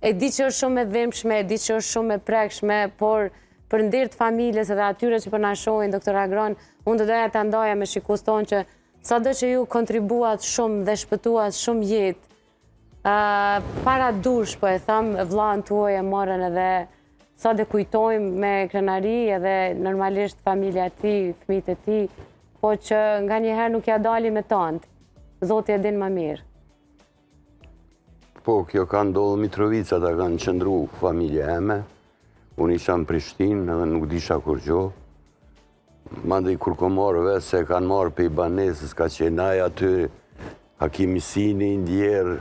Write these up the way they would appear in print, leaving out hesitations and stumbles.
E di që është shumë e dhimbshme, e di që është shumë e prekshme, por për ndirë të familjes edhe atyre që për na shohin, doktor Agron, unë të doja të ndaja me shikus tonë që sado që ju kontribuat shumë dhe shpëtuat shumë jetë, para dush, po e thamë, vllahën tuaj e morën edhe sa dhe kujtojmë me krenari edhe normalisht familja ti, fëmijët e ti, po që nga njëherë nuk ja dali me tantë. Zoti e din më mirë. Po, kjo ka ndodhur Mitrovica, ta kanë qëndru familja eme. Unë isha në Prishtinë edhe nuk disha kur gjo. Mandej kur ko marrë vetë se kanë marrë pe i banesës, ka qenaj aty, Hakimi Sini, Ndjerë,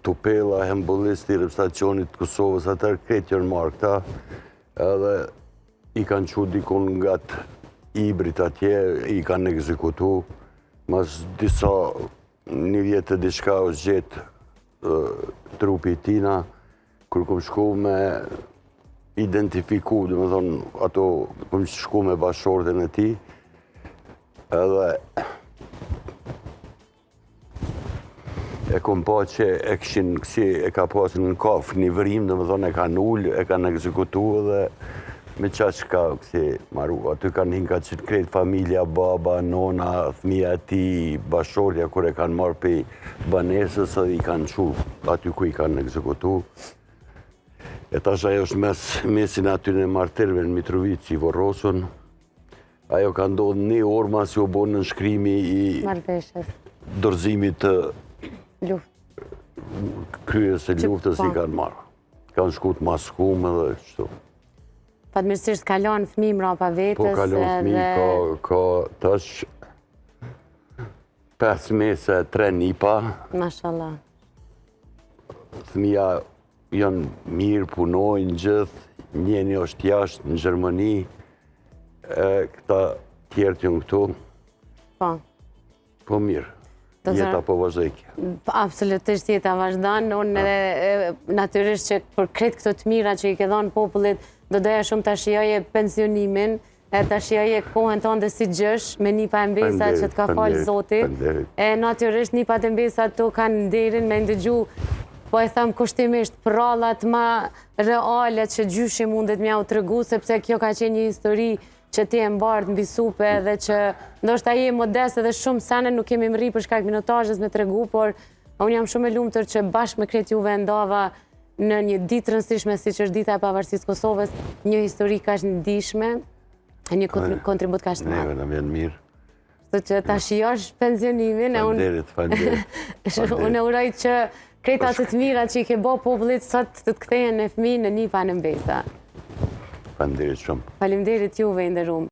Tupela, hembolisti, stacionit Kosovës, atër kretë jërë marrë këta, edhe i kanë qu dikun nga të Ibrit atje, i kanë ekzekutu, mas disa një vjetë të diçka është gjetë trupi tina, kur kom shku me identifiku, dhe me thonë, ato kom shku me bashkëshorten e ti, edhe e kom pa që e këshin kësi, e ka pasën në kafë një vërim, dhe me thonë, e kanë ullë, e kanë ekzekutu edhe me qa që ka kësi maru. Aty kanë hinë ka qëtë kretë familja, baba, nona, fëmija ti, bashkëshortja, kur e kanë marrë pe banesës edhe i kanë qu aty ku i kanë ekzekutu. E tash ajo është mesin aty në martirëve në Mitrovici, Vorosën. Ajo ka ndodhë një orë mas jo bonë në nshkrimi i dorëzimit të kryes e luftës i kanë marrë. Kanë shkut maskumë edhe qëtu. Fatmirësisht kalon fëmi mrapa vetës. Po kalon fëmi, ka tash 5 mese, 3 nipa. Mashallah. Fëmija janë mirë, punojnë gjithë, njeni është jashtë në Gjermani, këta tjertë janë këtu. Po. Po mirë, jeta po vazhdekja. Absolutisht jeta vazhdan, unë natyrisht që për kretë këto të mira që i ke dhonë popullit, do doja shumë të shijoje pensionimin, të shijoje kohën tonë dhe si gjësh me nipa e mbesa që të ka falë Zoti. E natyrisht nipat e mbesa të kanë nderin me ndëgju, po e thamë kushtimisht, prallat ma reale që gjyshi mundet mja u të regu, sepse kjo ka qenë një histori që ti e mbartë mbi supe dhe që ndoshta je modest edhe shumë sene nuk kemi mri për shkak minutajës me të regu, por unë jam shumë e lumtur që bashkë me kretë juve ndava në një ditë rëndësishme si që është dita e pavarësisë Kosovës, një histori ka është ndihshme, e një kontribut ka është të Neve në vjen mirë. Së që ta shijosh pensionimin, unë uroj që krejta të të mira që i ke bo popullit sot të të kthehen në fëmijë në nipa në mbesa. Faleminderit shumë. Faleminderit juve i nderuar.